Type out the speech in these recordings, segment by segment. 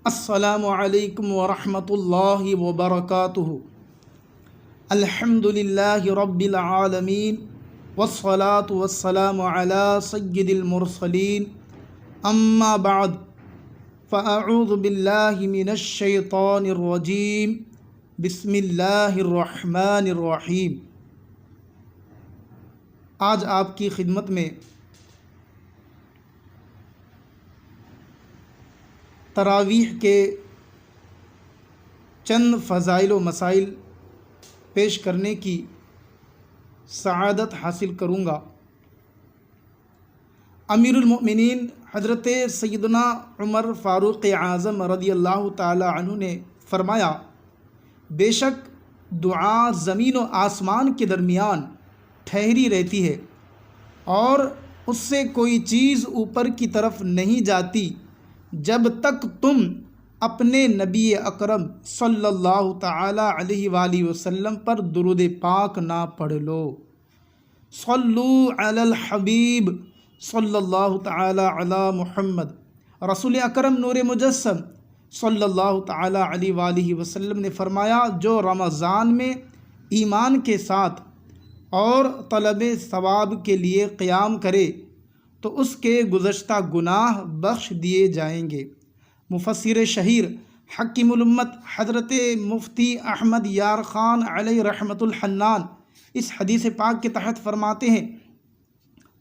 السلام علیکم ورحمۃ اللہ وبرکاتہ۔ الحمد للہ رب العالمین والصلاة والسلام علی سید المرسلین، اما بعد فاعوذ باللہ من الشیطان الرجیم، بسم اللہ الرحمن الرحیم۔ آج آپ کی خدمت میں تراویح کے چند فضائل و مسائل پیش کرنے کی سعادت حاصل کروں گا۔ امیر المؤمنین حضرت سیدنا عمر فاروق اعظم رضی اللہ تعالی عنہ نے فرمایا، بے شک دعا زمین و آسمان کے درمیان ٹھہری رہتی ہے اور اس سے کوئی چیز اوپر کی طرف نہیں جاتی جب تک تم اپنے نبی اکرم صلی اللہ تعالی علیہ وآلہ وسلم پر درود پاک نہ پڑھ لو۔ صلو علی الحبیب صلی اللہ تعالی علی محمد۔ رسول اکرم نور مجسم صلی اللہ تعالی علیہ وآلہ وسلم نے فرمایا، جو رمضان میں ایمان کے ساتھ اور طلب ثواب کے لیے قیام کرے تو اس کے گزشتہ گناہ بخش دیے جائیں گے۔ مفسر شہیر حکیم الامت حضرت مفتی احمد یار خان علیہ رحمۃ الحنان اس حدیث پاک کے تحت فرماتے ہیں،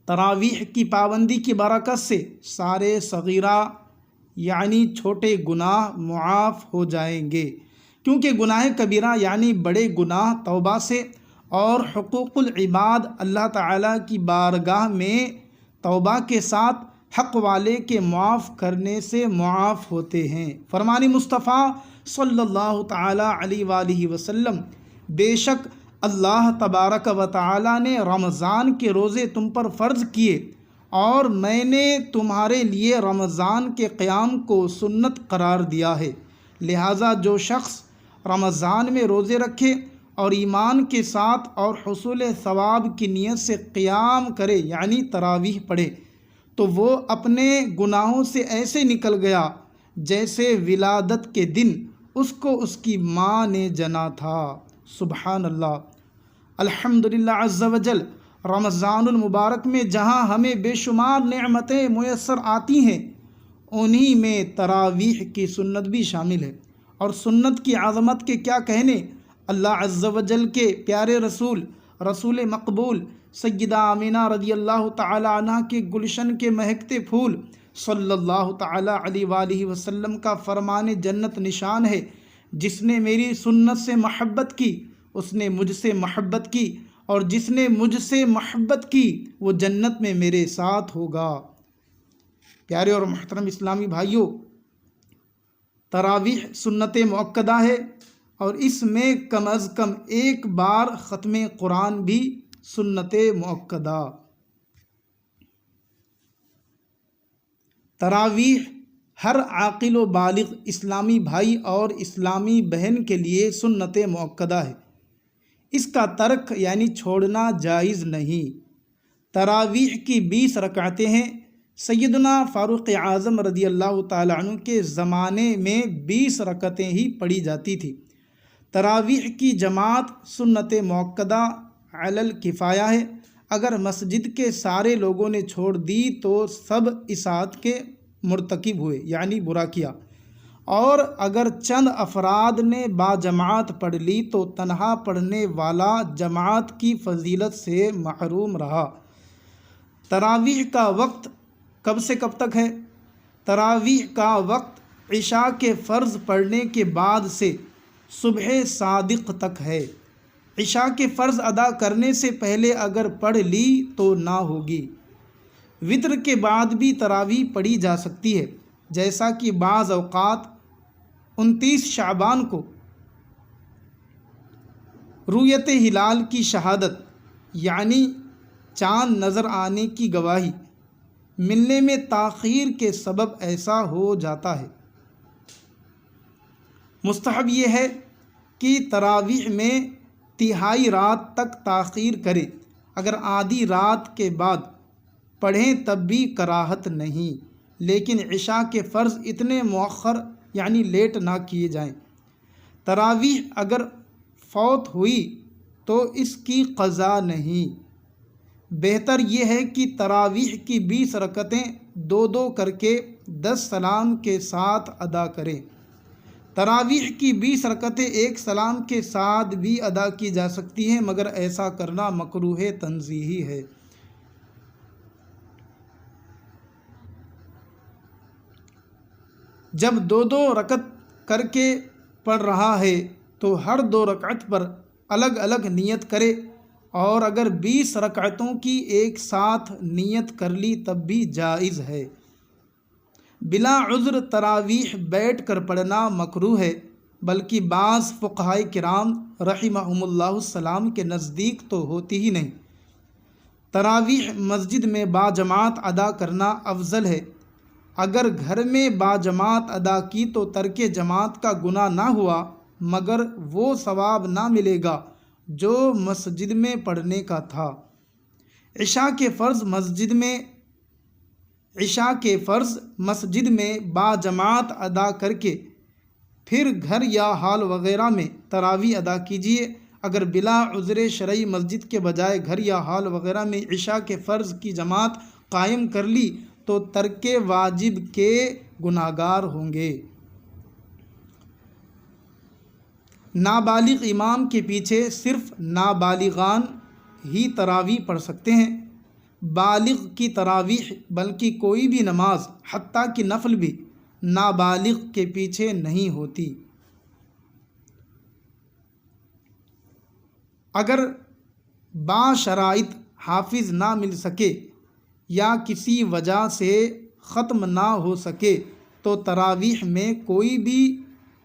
تراویح کی پابندی کی برکت سے سارے صغیرہ یعنی چھوٹے گناہ معاف ہو جائیں گے، کیونکہ گناہ کبیرہ یعنی بڑے گناہ توبہ سے اور حقوق العباد اللہ تعالیٰ کی بارگاہ میں توبہ کے ساتھ حق والے کے معاف کرنے سے معاف ہوتے ہیں۔ فرمان مصطفیٰ صلی اللہ تعالی علیہ وآلہ وسلم، بے شک اللہ تبارک و تعالی نے رمضان کے روزے تم پر فرض کیے اور میں نے تمہارے لیے رمضان کے قیام کو سنت قرار دیا ہے، لہٰذا جو شخص رمضان میں روزے رکھے اور ایمان کے ساتھ اور حصول ثواب کی نیت سے قیام کرے یعنی تراویح پڑھے تو وہ اپنے گناہوں سے ایسے نکل گیا جیسے ولادت کے دن اس کو اس کی ماں نے جنا تھا۔ سبحان اللہ، الحمدللہ عز وجل۔ رمضان المبارک میں جہاں ہمیں بے شمار نعمتیں میسر آتی ہیں، انہی میں تراویح کی سنت بھی شامل ہے، اور سنت کی عظمت کے کیا کہنے۔ اللہ عز و جل کے پیارے رسول مقبول سیدہ آمینہ رضی اللہ تعالی عنہ کے گلشن کے مہکتے پھول صلی اللہ تعالی علیہ وآلہ وسلم کا فرمان جنت نشان ہے، جس نے میری سنت سے محبت کی اس نے مجھ سے محبت کی، اور جس نے مجھ سے محبت کی وہ جنت میں میرے ساتھ ہوگا۔ پیارے اور محترم اسلامی بھائیوں، تراویح سنت مؤکدہ ہے اور اس میں کم از کم ایک بار ختم قرآن بھی سنت مؤکدہ۔ تراویح ہر عاقل و بالغ اسلامی بھائی اور اسلامی بہن کے لیے سنت مؤکدہ ہے، اس کا ترک یعنی چھوڑنا جائز نہیں۔ تراویح کی 20 رکعتیں ہیں۔ سیدنا فاروق اعظم رضی اللہ تعالیٰ عنہ کے زمانے میں 20 رکعتیں ہی پڑھی جاتی تھی۔ تراویح کی جماعت سنت مؤکدہ علی الکفایہ ہے، اگر مسجد کے سارے لوگوں نے چھوڑ دی تو سب اثاعت کے مرتکب ہوئے یعنی برا کیا، اور اگر چند افراد نے باجماعت پڑھ لی تو تنہا پڑھنے والا جماعت کی فضیلت سے محروم رہا۔ تراویح کا وقت کب سے کب تک ہے؟ تراویح کا وقت عشاء کے فرض پڑھنے کے بعد سے صبح صادق تک ہے۔ عشاء کے فرض ادا کرنے سے پہلے اگر پڑھ لی تو نہ ہوگی۔ وتر کے بعد بھی تراویح پڑھی جا سکتی ہے، جیسا کہ بعض اوقات 29 شعبان کو رؤیت ہلال کی شہادت یعنی چاند نظر آنے کی گواہی ملنے میں تاخیر کے سبب ایسا ہو جاتا ہے۔ مستحب یہ ہے کہ تراویح میں تہائی رات تک تاخیر کرے، اگر آدھی رات کے بعد پڑھیں تب بھی کراہت نہیں، لیکن عشاء کے فرض اتنے مؤخر یعنی لیٹ نہ کیے جائیں۔ تراویح اگر فوت ہوئی تو اس کی قضا نہیں، بہتر یہ ہے کہ تراویح کی 20 رکعتیں 2 کر کے 10 سلام کے ساتھ ادا کریں۔ تراویح کی 20 رکعتیں ایک سلام کے ساتھ بھی ادا کی جا سکتی ہیں، مگر ایسا کرنا مکروہ تنزیہی ہے۔ جب 2 رکعت کر کے پڑھ رہا ہے تو ہر 2 رکعت پر الگ الگ نیت کرے، اور اگر 20 رکعتوں کی ایک ساتھ نیت کر لی تب بھی جائز ہے۔ بلا عذر تراویح بیٹھ کر پڑھنا مکروہ ہے، بلکہ بعض فقہائے کرام رحمہم اللہ السلام کے نزدیک تو ہوتی ہی نہیں۔ تراویح مسجد میں باجماعت ادا کرنا افضل ہے۔ اگر گھر میں باجماعت ادا کی تو ترک جماعت کا گناہ نہ ہوا، مگر وہ ثواب نہ ملے گا جو مسجد میں پڑھنے کا تھا۔ عشاء کے فرض مسجد میں باجماعت ادا کر کے پھر گھر یا ہال وغیرہ میں تراویح ادا کیجیے۔ اگر بلا عذر شرعی مسجد کے بجائے گھر یا ہال وغیرہ میں عشاء کے فرض کی جماعت قائم کر لی تو ترک واجب کے گناہگار ہوں گے۔ نابالغ امام کے پیچھے صرف نابالغان ہی تراویح پڑھ سکتے ہیں۔ بالغ کی تراویح بلکہ کوئی بھی نماز حتیٰ کہ نفل بھی نابالغ کے پیچھے نہیں ہوتی۔ اگر باشرائط حافظ نہ مل سکے یا کسی وجہ سے ختم نہ ہو سکے تو تراویح میں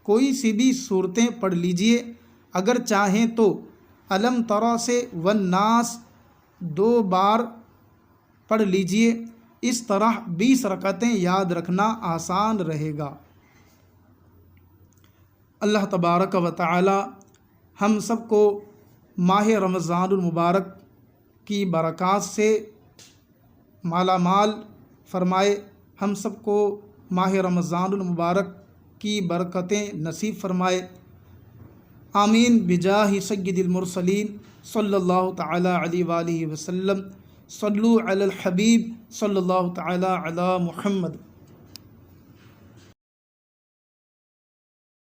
کوئی سی بھی صورتیں پڑھ لیجئے۔ اگر چاہیں تو الم تری سے والناس 2 بار پڑھ لیجئے۔ اس طرح 20 رکعتیں یاد رکھنا آسان رہے گا۔ اللہ تبارک و تعالی ہم سب کو ماہ رمضان المبارک کی برکات سے مالا مال فرمائے، ہم سب کو ماہ رمضان المبارک کی برکتیں نصیب فرمائے۔ آمین بجاہ سید المرسلین صلی اللہ تعالی علیہ وآلہ وسلم۔ صلو علی الحبیب صلی اللہ تعالی علی محمد۔